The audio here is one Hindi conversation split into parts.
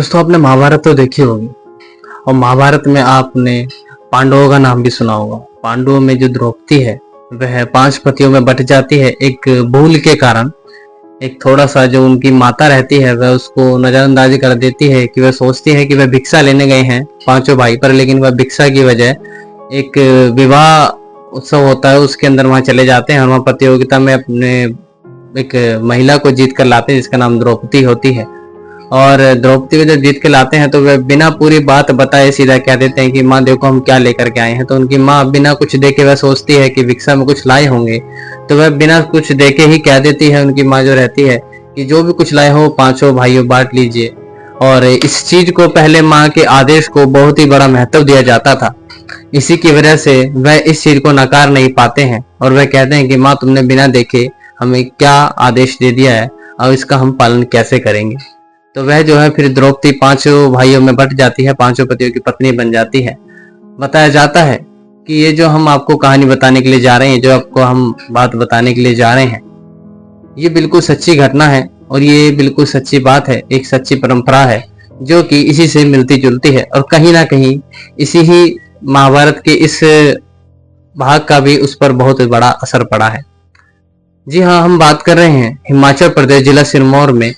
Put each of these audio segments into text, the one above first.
दोस्तों, आपने महाभारत तो देखी होगी और महाभारत में आपने पांडवों का नाम भी सुना होगा। पांडवों में जो द्रौपदी है वह 5 पतियों में बट जाती है एक भूल के कारण। एक थोड़ा सा जो उनकी माता रहती है वह उसको नजरअंदाजी कर देती है कि वह सोचती है कि वह भिक्षा लेने गए हैं पांचों भाई पर, लेकिन वह भिक्षा की बजाय एक विवाह उत्सव होता है उसके अंदर वहां चले जाते हैं और वहां प्रतियोगिता में अपने एक महिला को जीत कर लाते हैं जिसका नाम द्रौपदी होती है। और द्रौपदी को जब जीत के लाते हैं तो वे बिना पूरी बात बताए सीधा कह देते हैं कि माँ देखो हम क्या लेकर के आए हैं। तो उनकी माँ बिना कुछ देखे वह सोचती है कि भिक्षा में कुछ लाए होंगे, तो वह बिना कुछ देखे ही कह देती है उनकी माँ जो रहती है कि जो भी कुछ लाए हो पांचों भाइयों बांट लीजिए। और इस चीज को पहले माँ के आदेश को बहुत ही बड़ा महत्व दिया जाता था, इसी की वजह से वह इस चीज को नकार नहीं पाते हैं और वह कहते हैं कि माँ तुमने बिना देखे हमें क्या आदेश दे दिया है, अब इसका हम पालन कैसे करेंगे। तो वह जो है फिर द्रौपदी 5 भाइयों में बट जाती है, 5 पतियों की पत्नी बन जाती है। बताया जाता है कि ये जो हम आपको कहानी बताने के लिए जा रहे हैं, जो आपको हम बात बताने के लिए जा रहे हैं, ये बिल्कुल सच्ची घटना है और ये बिल्कुल सच्ची बात है, एक सच्ची परंपरा है जो कि इसी से मिलती जुलती है और कहीं ना कहीं इसी ही महाभारत के इस भाग का भी उस पर बहुत बड़ा असर पड़ा है। जी हाँ, हम बात कर रहे हैं हिमाचल प्रदेश जिला सिरमौर में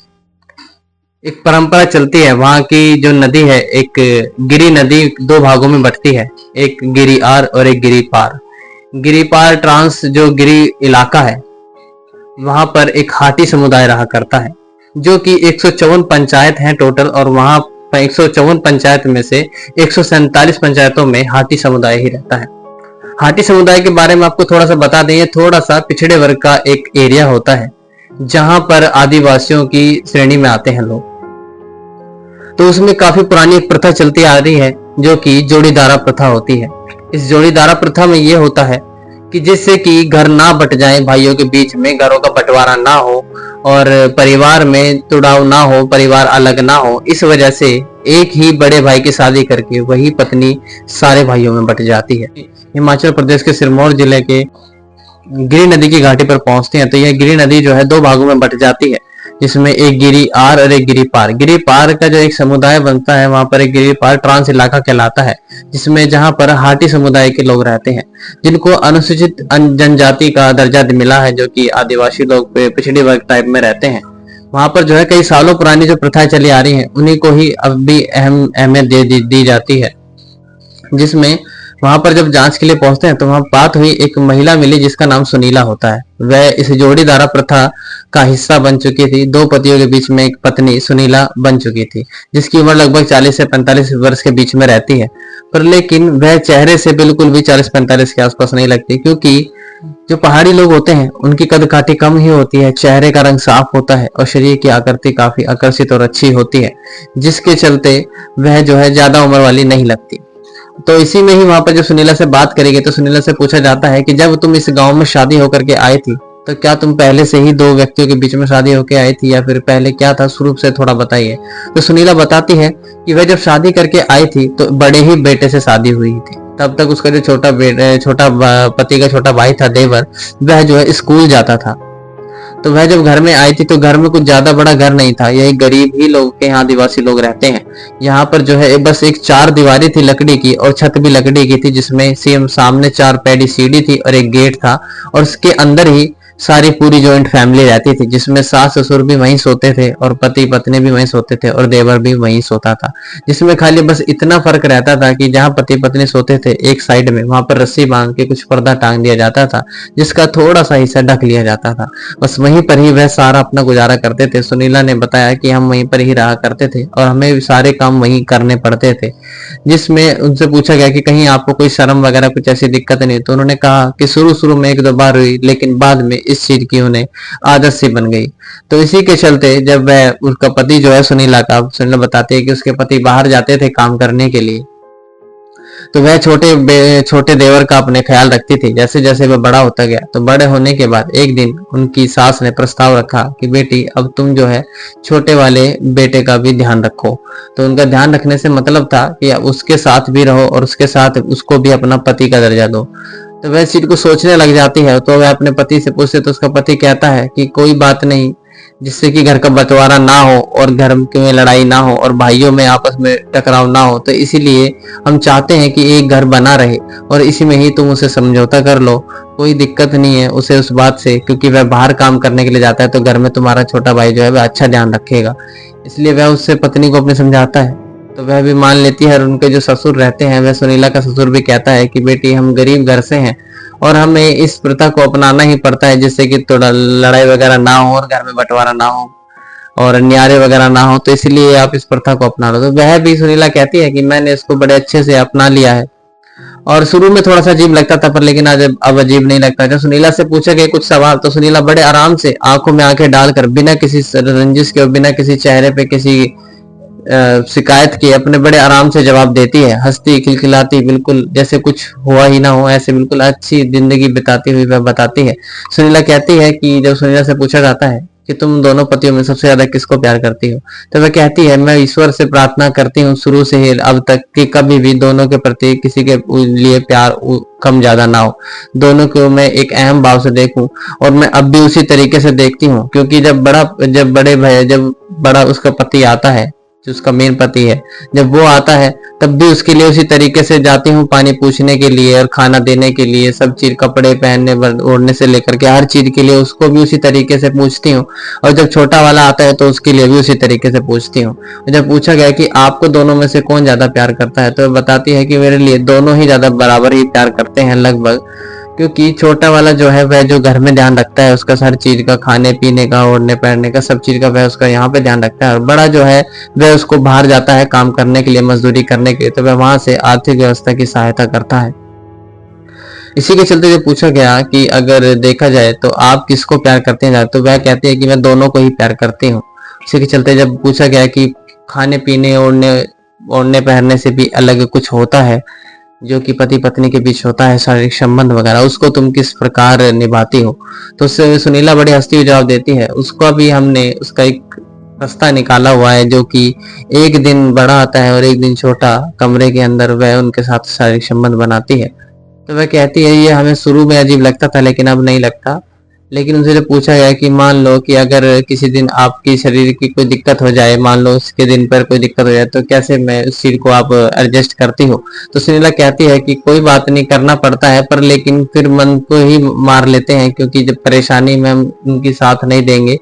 एक परंपरा चलती है। वहां की जो नदी है, एक गिरी नदी 2 भागों में बंटती है, एक गिरी आर और एक गिरी पार। गिरी पार ट्रांस जो गिरी इलाका है वहां पर एक हाटी समुदाय रहा करता है, जो कि 154 पंचायत हैं टोटल, और वहां 154 पंचायत में से 147 पंचायतों में हाटी समुदाय ही रहता है। हाटी समुदाय के बारे में आपको थोड़ा सा बता दें, थोड़ा सा पिछड़े वर्ग का एक एरिया होता है जहां पर आदिवासियों की श्रेणी में आते हैं लोग। तो उसमें काफी पुरानी एक प्रथा चलती आ रही है जो कि जोड़ीदारा प्रथा होती है। इस जोड़ीदारा प्रथा में यह होता है कि जिससे कि घर ना बट जाए, भाइयों के बीच में घरों का बंटवारा ना हो और परिवार में तुड़ाव ना हो, परिवार अलग ना हो, इस वजह से एक ही बड़े भाई की शादी करके वही पत्नी सारे भाइयों में बट जाती है। हिमाचल प्रदेश के सिरमौर जिले के गिरी नदी की घाटी पर पहुंचते हैं तो यह गिरी नदी जो है 2 भागों में बट जाती है, जिसमें एक गिरी आर और एक गिरी पार। गिरी पार का जो एक समुदाय बनता है वहां पर एक गिरी पार ट्रांस इलाका कहलाता है, जिसमें जहां पर हाटी समुदाय के लोग रहते हैं जिनको अनुसूचित जनजाति का दर्जा मिला है, जो कि आदिवासी लोग पिछड़ी वर्ग टाइप में रहते हैं। वहां पर जो है कई सालों पुरानी जो प्रथाएं चली आ रही है उन्हीं को ही अब भी अहमियत दी जाती है। जिसमें वहां पर जब जांच के लिए पहुंचते हैं तो वहां बात हुई, एक महिला मिली जिसका नाम सुनीला होता है। वह इस जोड़ीदारा प्रथा का हिस्सा बन चुकी थी, 2 पतियों के बीच में एक पत्नी सुनीला बन चुकी थी, जिसकी उम्र लगभग 40 से 45 वर्ष के बीच में रहती है। पर लेकिन वह चेहरे से बिल्कुल भी 40-45 के आसपास नहीं लगती, क्योंकि जो पहाड़ी लोग होते हैं उनकी कद काठी कम ही होती है, चेहरे का रंग साफ होता है और शरीर की आकृति काफी आकर्षित और अच्छी होती है, जिसके चलते वह जो है ज्यादा उम्र वाली नहीं लगती। तो इसी में ही वहां पर जब सुनीला से बात करेगी तो सुनीला से पूछा जाता है कि जब तुम इस गांव में शादी होकर के आई थी तो क्या तुम पहले से ही 2 व्यक्तियों के बीच में शादी होकर आई थी या फिर पहले क्या था, शुरू से थोड़ा बताइए। तो सुनीला बताती है कि वह जब शादी करके आई थी तो बड़े ही बेटे से शादी हुई थी। तब तक उसका जो छोटा पति का छोटा भाई था देवर, वह जो है स्कूल जाता था। तो वह जब घर में आई थी तो घर में कुछ ज्यादा बड़ा घर नहीं था, यह गरीब ही लोग के यहाँ आदिवासी लोग रहते हैं। यहाँ पर जो है बस एक 4 दीवारी थी लकड़ी की और छत भी लकड़ी की थी, जिसमें सामने 4 पैडी सीढ़ी थी और एक गेट था, और उसके अंदर ही सारी पूरी जॉइंट फैमिली रहती थी, जिसमें सास ससुर भी वहीं सोते थे और पति पत्नी भी वहीं सोते थे और देवर भी वहीं सोता था। जिसमें खाली बस इतना फर्क रहता था कि जहां पति पत्नी सोते थे एक साइड में, वहां पर रस्सी बांध के कुछ पर्दा टांग दिया जाता था जिसका थोड़ा सा हिस्सा ढक लिया जाता था। बस वहीं पर ही वह सारा अपना गुजारा करते थे। सुनीला ने बताया कि हम वहीं पर ही रहा करते थे और हमें सारे काम वहीं करने पड़ते थे। जिसमें उनसे पूछा गया कि कहीं आपको कोई शर्म वगैरह कुछ ऐसी दिक्कत नहीं, तो उन्होंने कहा कि शुरू में 1-2 बार हुई, लेकिन बाद में इस चीज की उन्हें आदत सी बन गई। तो इसी के चलते जब वह उसका पति जो है सुनीला बताती है कि उसके पति बाहर जाते थे काम करने के लिए, तो वह छोटे देवर का अपने ख्याल रखती थी। जैसे जैसे वह बड़ा होता गया तो बड़े होने के बाद एक दिन उनकी सास ने प्रस्ताव रखा कि बेटी अब तुम जो है छोटे वाले बेटे का भी ध्यान रखो। तो उनका ध्यान रखने से मतलब था कि उसके साथ भी रहो और उसके साथ उसको भी अपना पति का दर्जा दो। तो वह इस चीज को सोचने लग जाती है। तो वह अपने पति से पूछते तो उसका पति कहता है कि कोई बात नहीं, जिससे कि घर का बंटवारा ना हो और घर में लड़ाई ना हो और भाइयों में आपस में टकराव ना हो। तो इसीलिए हम चाहते हैं कि एक घर बना रहे और इसी में ही तुम उसे समझौता कर लो, कोई दिक्कत नहीं है उसे उस बात से, क्योंकि वह बाहर काम करने के लिए जाता है तो घर में तुम्हारा छोटा भाई जो है वह अच्छा ध्यान रखेगा। इसलिए वह उससे पत्नी को अपने समझाता है, तो वह भी मान लेती है। और उनके जो ससुर रहते हैं, वह सुनीला का ससुर भी कहता है कि बेटी हम गरीब घर से हैं और हमें इस प्रथा को अपनाना ही पड़ता है, जिससे कि थोड़ा लड़ाई वगैरह ना हो और घर में बंटवारा ना हो और न्यारे वगैरह ना हो, तो इसलिए आप इस प्रथा को अपना लो। तो वह भी सुनीला कहती है कि मैंने इसको बड़े अच्छे से अपना लिया है। और शुरू में थोड़ा सा अजीब लगता था, पर लेकिन आज अब अजीब नहीं लगता। जब सुनीला से पूछे गए कुछ सवाल तो सुनीला बड़े आराम से आंखों में आंखें डालकर बिना किसी रंजिश के और बिना किसी चेहरे पे किसी शिकायत के अपने बड़े आराम से जवाब देती है, हंसती खिलखिलाती, बिल्कुल जैसे कुछ हुआ ही ना हो, ऐसे बिल्कुल अच्छी जिंदगी बिताती हुई वह बताती है। सुनीला कहती है कि जब सुनीला से पूछा जाता है कि तुम दोनों पतियों में सबसे ज्यादा किसको प्यार करती हो, तो वह कहती है मैं ईश्वर से प्रार्थना करती हूँ शुरू से ही अब तक कि कभी भी दोनों के प्रति किसी के लिए प्यार कम ज्यादा ना हो, दोनों को मैं एक अहम भाव से देखूं। और मैं अब भी उसी तरीके से देखती हूँ, क्योंकि जब बड़ा उसका पति आता है, जो उसका मेन पति है, जब वो आता है तब भी उसके लिए उसी तरीके से जाती हूँ, पानी पूछने के लिए और खाना देने के लिए, सब चीज कपड़े पहनने ओढ़ने से लेकर के हर चीज के लिए उसको भी उसी तरीके से पूछती हूँ। और जब छोटा वाला आता है तो उसके लिए भी उसी तरीके से पूछती हूँ। जब पूछा गया कि आपको दोनों में से कौन ज्यादा प्यार करता है, तो बताती है कि मेरे लिए दोनों ही ज्यादा बराबर ही प्यार करते हैं लगभग, क्योंकि छोटा वाला जो है वह जो घर में ध्यान रखता है उसका हर चीज का, खाने पीने का, ओढ़ने पहनने का, सब चीज का वह उसका यहाँ पे ध्यान रखता है। और बड़ा जो है वह उसको बाहर जाता है काम करने के लिए, मजदूरी करने के लिए, तो वह वहां से आर्थिक व्यवस्था की सहायता करता है। इसी के चलते जब पूछा गया कि अगर देखा जाए तो आप किसको प्यार करते हैं, तो वह कहती है कि मैं दोनों को ही प्यार करती हूँ। इसी के चलते जब पूछा गया कि खाने पीने ओढ़ने पहनने से भी अलग कुछ होता है जो कि पति पत्नी के बीच होता है, शारीरिक संबंध वगैरह, उसको तुम किस प्रकार निभाती हो, तो उससे सुनीला बड़ी हंसती हुई जवाब देती है उसका भी हमने उसका एक रास्ता निकाला हुआ है, जो कि एक दिन बड़ा आता है और एक दिन छोटा कमरे के अंदर वह उनके साथ शारीरिक संबंध बनाती है। तो वह कहती है ये हमें शुरू में अजीब लगता था लेकिन अब नहीं लगता। लेकिन उनसे जब पूछा गया कि मान लो कि अगर किसी दिन आपकी शरीर की कोई दिक्कत हो जाए, मान लो उसके दिन पर कोई दिक्कत हो जाए, तो कैसे मैं उस चीज को आप एडजस्ट करती हो, तो सुनीला कहती है कि कोई बात नहीं, करना पड़ता है, पर लेकिन फिर मन को ही मार लेते हैं, क्योंकि जब परेशानी में हम उनकी साथ नहीं देंगे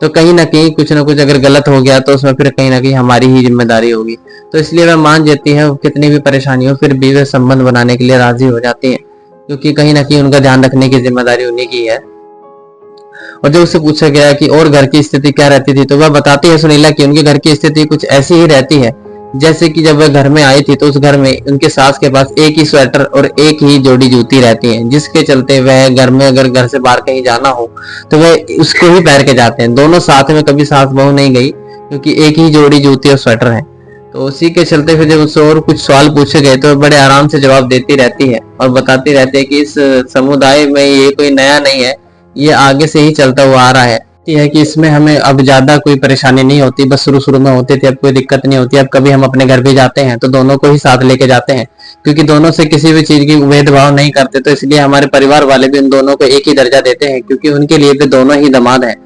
तो कहीं ना कहीं कुछ ना कुछ अगर गलत हो गया तो उसमें फिर कहीं ना कहीं हमारी ही जिम्मेदारी होगी। तो इसलिए वह मान जाती है, कितनी भी परेशानी हो फिर भी वह संबंध बनाने के लिए राजी हो जाती है, क्योंकि कहीं ना कहीं उनका ध्यान रखने की जिम्मेदारी उन्हीं की है। और जब उससे पूछा गया कि और घर की स्थिति क्या रहती थी, तो वह बताती है सुनीला कि उनके घर की स्थिति कुछ ऐसी ही रहती है जैसे कि जब वह घर में आई थी तो उस घर में उनके सास के पास एक ही स्वेटर और एक ही जोड़ी जूती रहती है, जिसके चलते वह घर में अगर घर से बाहर कहीं जाना हो तो वह उसको ही पहन के जाते हैं, दोनों साथ में कभी सास बहू नहीं गई, क्योंकि एक ही जोड़ी जूती और स्वेटर है। तो उसी के चलते फिर जब उससे और कुछ सवाल पूछे गए तो बड़े आराम से जवाब देती रहती है और बताती रहती है कि इस समुदाय में ये कोई नया नहीं है, ये आगे से ही चलता हुआ आ रहा है कि इसमें हमें अब ज्यादा कोई परेशानी नहीं होती, बस शुरू शुरू में होती थी, अब कोई दिक्कत नहीं होती। अब कभी हम अपने घर भी जाते हैं तो दोनों को ही साथ लेके जाते हैं, क्योंकि दोनों से किसी भी चीज की भेदभाव नहीं करते, तो इसलिए हमारे परिवार वाले भी उन दोनों को एक ही दर्जा देते हैं, क्योंकि उनके लिए भी दोनों ही दामाद हैं।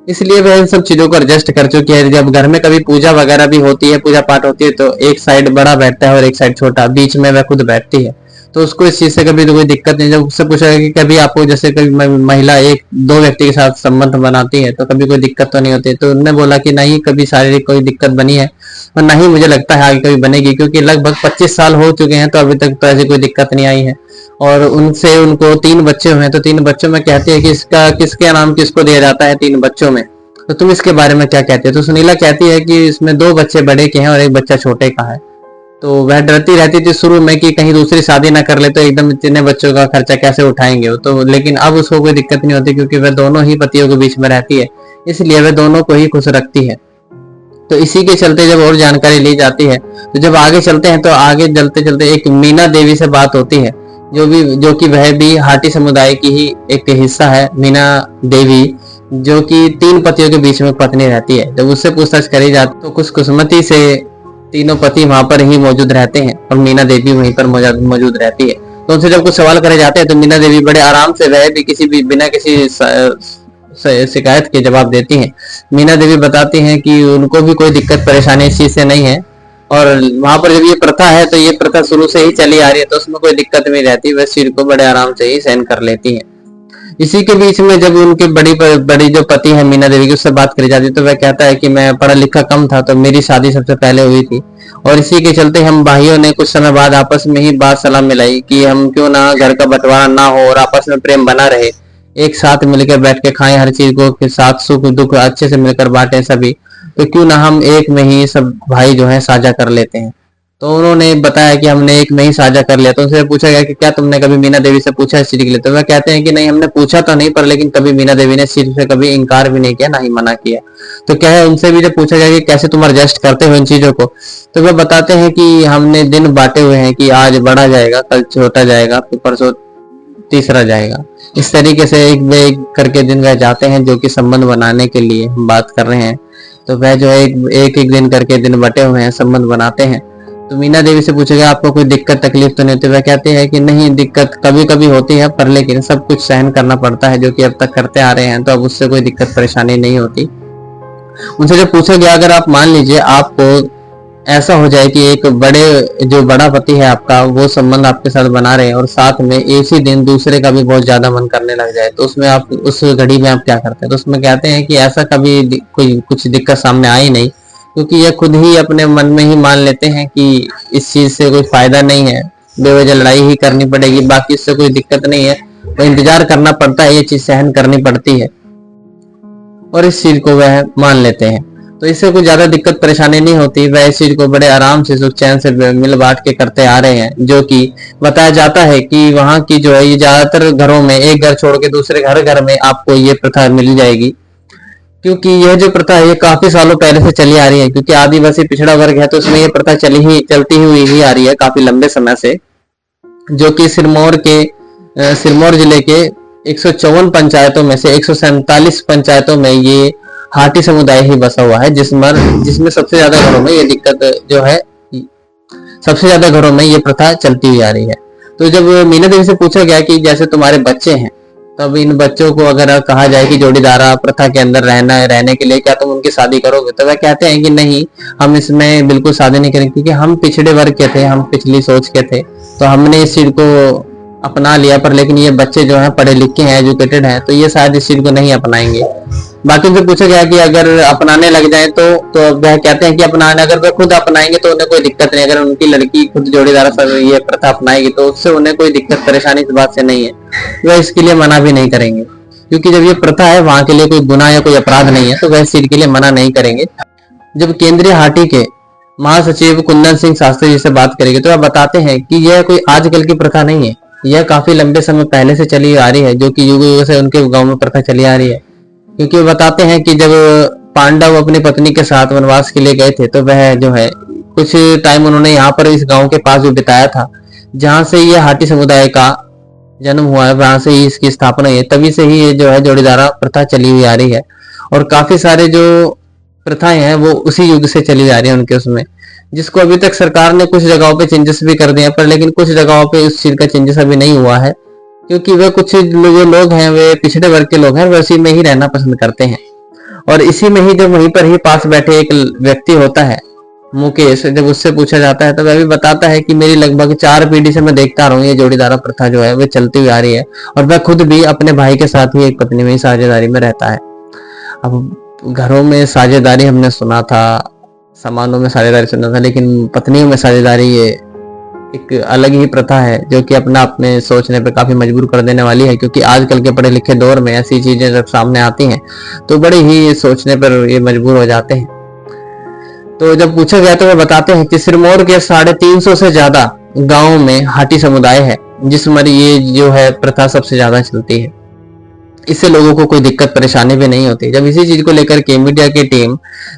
इसलिए वह इन सब चीजों को एडजस्ट कर चुकी है। जब घर में कभी पूजा वगैरह भी होती है, पूजा पाठ होती है, तो एक साइड बड़ा बैठता है और एक साइड छोटा, बीच में वह खुद बैठती है, तो उसको इस चीज से कभी तो कोई दिक्कत नहीं। जब उससे पूछा कि कभी आपको जैसे कभी महिला एक दो व्यक्ति के साथ संबंध बनाती है तो कभी कोई दिक्कत तो नहीं होती, तो उन्होंने बोला कि नहीं, कभी शारीरिक कोई दिक्कत बनी है और नहीं मुझे लगता है आगे कभी बनेगी, क्योंकि लगभग 25 साल हो चुके हैं तो अभी तक तो ऐसी कोई दिक्कत नहीं आई है। और उनसे उनको 3 बच्चे हुए हैं, तो 3 बच्चों में कहती है कि इसका किसके नाम किसको दिया जाता है 3 बच्चों में, तो तुम इसके बारे में क्या कहते हो। तो सुनीला कहती है कि इसमें 2 बच्चे बड़े के हैं और 1 बच्चा छोटे का है। तो वह डरती रहती थी शुरू में कि कहीं दूसरी शादी ना कर ले तो एकदम इतने बच्चों का खर्चा कैसे उठाएंगे वो, तो लेकिन अब उसको कोई दिक्कत नहीं होती, क्योंकि वह दोनों ही पतियों के बीच में रहती है, इसलिए वह दोनों को ही खुश रखती है। तो इसी के चलते जब और जानकारी ली जाती है तो जब आगे चलते हैं तो आगे चलते चलते एक मीना देवी से बात होती है, जो कि वह भी हाटी समुदाय की ही एक हिस्सा है। मीना देवी जो कि 3 पतियों के बीच में पत्नी रहती है। जब उससे पूछताछ करी जाती तो खुशकिस्मती से तीनों पति वहां पर ही मौजूद रहते हैं और मीना देवी वहीं पर मौजूद रहती है। तो उनसे जब कुछ सवाल करे जाते हैं तो मीना देवी बड़े आराम से, वह भी किसी भी बिना किसी शिकायत के जवाब देती हैं। मीना देवी बताती हैं कि उनको भी कोई दिक्कत परेशानी इस चीज से नहीं है, और वहां पर जब ये प्रथा है तो ये प्रथा शुरू से ही चली आ रही है, तो उसमें कोई दिक्कत नहीं रहती, वह चीज को बड़े आराम से ही सहन कर लेती है। इसी के बीच में जब उनकी बड़ी जो पति है मीना देवी की, उससे बात करी जाती है तो वह कहता है कि मैं पढ़ा लिखा कम था, तो मेरी शादी सबसे पहले हुई थी, और इसी के चलते हम भाइयों ने कुछ समय बाद आपस में ही बात सलाह मिलाई कि हम क्यों ना घर का बंटवारा ना हो और आपस में प्रेम बना रहे, एक साथ मिलकर बैठ के खाएं हर चीज को, के साथ सुख दुख अच्छे से मिलकर बांटे सभी, तो क्यों ना हम एक में ही सब भाई जो है साझा कर लेते हैं। तो उन्होंने बताया कि हमने एक में ही साझा कर लिया। तो उनसे पूछा गया कि क्या तुमने कभी मीना देवी से पूछा इस चीज के लिए, तो वह कहते हैं कि नहीं, हमने पूछा तो नहीं, पर लेकिन कभी मीना देवी ने इस चीज से कभी इनकार भी नहीं किया, ना ही मना किया। तो क्या है, उनसे भी जब पूछा गया कि कैसे तुम एडजस्ट करते हो इन चीजों को, तो वह बताते हैं कि हमने दिन बांटे हुए हैं कि आज बड़ा जाएगा, कल छोटा जाएगा, फिर परसों तीसरा जाएगा। इस तरीके से एक वे एक करके दिन वह जाते हैं, जो कि संबंध बनाने के लिए हम बात कर रहे हैं। तो वह जो है एक एक दिन करके दिन बटे हुए हैं, संबंध बनाते हैं। तो मीना देवी से पूछा गया आपको कोई दिक्कत तकलीफ तो नहीं होती, वह कहते हैं कि नहीं, दिक्कत कभी कभी होती है, पर लेकिन सब कुछ सहन करना पड़ता है, जो कि अब तक करते आ रहे हैं, तो अब उससे कोई दिक्कत परेशानी नहीं होती। उनसे जब पूछा गया अगर आप मान लीजिए आपको ऐसा हो जाए कि एक बड़ा पति है आपका, वो संबंध आपके साथ बना रहे हैं और साथ में एक ही दिन दूसरे का भी बहुत ज्यादा मन करने लग जाए, तो उसमें आप उस घड़ी में आप क्या करते हैं, तो उसमें कहते हैं कि ऐसा कभी कोई कुछ दिक्कत सामने आई नहीं, क्योंकि ये खुद ही अपने मन में ही मान लेते हैं कि इस चीज से कोई फायदा नहीं है, बेवजह लड़ाई ही करनी पड़ेगी, बाकी इससे कोई दिक्कत नहीं है, तो इंतजार करना पड़ता है, ये चीज सहन करनी पड़ती है, और इस चीज को वह मान लेते हैं। तो इससे कोई ज्यादा दिक्कत परेशानी नहीं होती, वह इस चीज को बड़े आराम से सुख चैन से मिल बांट के करते आ रहे हैं, जो कि बताया जाता है कि वहां की जो है ये ज्यादातर घरों में, एक घर छोड़ के दूसरे घर में आपको ये प्रथा मिल जाएगी, क्योंकि यह जो प्रथा है ये काफी सालों पहले से चली आ रही है, क्योंकि आदिवासी पिछड़ा वर्ग है तो उसमें ये प्रथा चलती हुई ही आ रही है काफी लंबे समय से, जो कि सिरमौर जिले के 154 पंचायतों में से 147 पंचायतों में ये हाटी समुदाय ही बसा हुआ है, जिसमें सबसे ज्यादा घरों में ये दिक्कत जो है, सबसे ज्यादा घरों में ये प्रथा चलती हुई आ रही है। तो जब मीना देवी से पूछा गया कि जैसे तुम्हारे बच्चे हैं, तब इन बच्चों को अगर कहा जाए कि जोड़ीदारा प्रथा के अंदर रहने के लिए क्या तुम उनकी शादी करोगे, तो वह कहते हैं कि नहीं, हम इसमें बिल्कुल शादी नहीं करेंगे, क्योंकि हम पिछड़े वर्ग के थे, हम पिछली सोच के थे, तो हमने इस चीज को अपना लिया, पर लेकिन ये बच्चे जो हैं पढ़े लिखे हैं, एजुकेटेड हैं, तो ये शायद इस चीज को नहीं अपनाएंगे। बाकी उनसे पूछा गया कि अगर अपनाने लग जाए तो वह कहते हैं कि अगर वह खुद अपनाएंगे तो उन्हें कोई दिक्कत नहीं, अगर उनकी लड़की खुद जोड़ीदार सब ये प्रथा अपनाएगी तो उससे उन्हें कोई दिक्कत परेशानी इस बात से नहीं है, वह इसके लिए मना भी नहीं करेंगे, क्योंकि जब ये प्रथा है वहां के लिए कोई गुनाह या कोई अपराध नहीं है, तो वह इस चीज के लिए मना नहीं करेंगे। जब केंद्रीय हाटी के महासचिव कुंदन सिंह शास्त्री जी से बात करेंगे तो वह बताते हैं कि यह कोई आजकल की प्रथा नहीं है, यह काफी लंबे समय पहले से चली आ रही है, जो कि युग युग से उनके गांव में प्रथा चली आ रही है। क्योंकि वो बताते हैं कि जब पांडव अपनी पत्नी के साथ वनवास के लिए गए थे, तो वह जो है कुछ टाइम उन्होंने यहाँ पर इस गांव के पास भी बिताया था, जहां से ये हाटी समुदाय का जन्म हुआ है, वहां से ही इसकी स्थापना है, तभी से ही ये जो है जोड़ीदारा प्रथा चली हुई आ रही है, और काफी सारे जो प्रथाएं हैं वो उसी युग से चली जा रही है उनके उसमें, जिसको अभी तक सरकार ने कुछ जगहों पे चेंजेस भी कर दिए, पर लेकिन कुछ जगहों पे उस चीज का चेंजेस अभी नहीं हुआ है, क्योंकि वे कुछ जो लोग हैं, वे पिछड़े वर्ग के लोग हैं, वे उसी में ही रहना पसंद करते हैं। और इसी में ही जब वहीं पर ही पास बैठे एक व्यक्ति होता है मुकेश, जब उससे पूछा जाता है तो वह भी बताता है कि मेरी लगभग 4 पीढ़ी से मैं देखता रहा हूँ ये जोड़ीदारा प्रथा जो है वह चलती हुई आ रही है, और वह खुद भी अपने भाई के साथ ही एक पत्नी में ही साझेदारी में रहता है। अब घरों में साझेदारी हमने सुना था, सामानों में साझेदारी सुना था, लेकिन पत्नियों में साझेदारी ये एक अलग ही प्रथा है, जो कि अपने सोचने पे काफी मजबूर कर देने वाली है, क्योंकि आजकल के पढ़े लिखे दौर में ऐसी चीजें जब सामने आती हैं तो बड़े ही सोचने पर ये मजबूर हो जाते हैं। तो जब पूछा गया तो वो बताते हैं कि सिरमौर के 350 से ज्यादा गांवों में हाटी समुदाय है, जिसमें ये जो है प्रथा सबसे ज्यादा चलती है, इससे लोगों को कोई दिक्कत परेशानी भी नहीं होती। जब इसी चीज को लेकर के मीडिया की टीम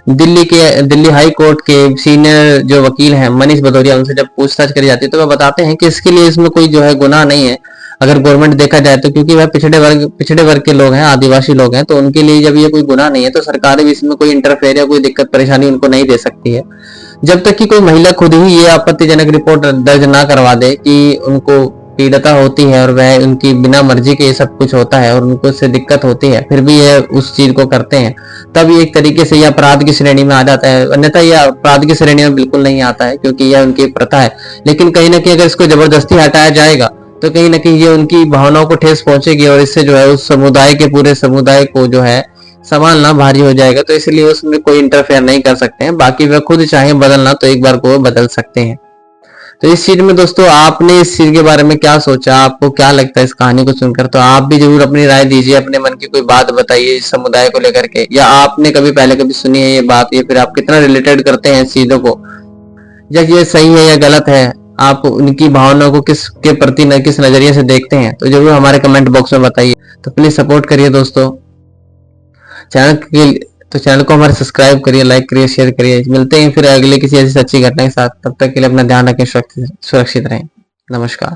दिल्ली हाई कोर्ट के सीनियर जो वकील हैं मनीष भदौरिया, उनसे जब पूछताछ करी जाती है तो वह बताते हैं कि इसके लिए इसमें कोई जो है गुनाह नहीं है, अगर गवर्नमेंट देखा जाए तो, क्योंकि वह पिछड़े वर्ग के लोग हैं, आदिवासी लोग हैं, तो उनके लिए जब ये कोई गुनाह नहीं है तो सरकार भी इसमें कोई इंटरफेयर या कोई दिक्कत परेशानी उनको नहीं दे सकती है, जब तक कि कोई महिला खुद ही ये आपत्तिजनक रिपोर्ट दर्ज ना करवा दे कि उनको पीड़िता होती है और वह उनकी बिना मर्जी के ये सब कुछ होता है और उनको उससे दिक्कत होती है, फिर भी ये उस चीज को करते हैं, तब ये एक तरीके से यह अपराध की श्रेणी में आ जाता है। अन्यथा यह अपराध की श्रेणी में बिल्कुल नहीं आता है, क्योंकि यह उनकी प्रथा है। लेकिन कहीं ना कहीं अगर इसको जबरदस्ती हटाया जाएगा तो कहीं ना कहीं ये उनकी भावनाओं को ठेस पहुंचेगी और इससे जो है उस समुदाय के पूरे समुदाय को जो है संभालना भारी हो जाएगा। तो इसलिए उसमें कोई इंटरफेयर नहीं कर सकते हैं। बाकी वह खुद चाहे बदलना तो एक बार को बदल सकते हैं। तो इस चीज में दोस्तों आपने इस चीज के बारे में क्या सोचा, आपको क्या लगता है इस कहानी को सुनकर? तो आप भी जरूर अपनी राय दीजिए, अपने मन की कोई बात बताइए इस समुदाय को लेकर के, या आपने कभी पहले कभी सुनी है ये बात, या फिर आप कितना रिलेटेड करते हैं इस चीजों को, या ये सही है या गलत है, आप उनकी भावनाओं को किस के प्रति किस नजरिए से देखते हैं, तो जरूर हमारे कमेंट बॉक्स में बताइए। तो प्लीज सपोर्ट करिए दोस्तों चैनल के, तो चैनल को हमारे सब्सक्राइब करिए, लाइक करिए, शेयर करिए। मिलते हैं फिर अगले किसी ऐसी सच्ची घटना के साथ। तब तक के लिए अपना ध्यान रखें, सुरक्षित रहें। नमस्कार।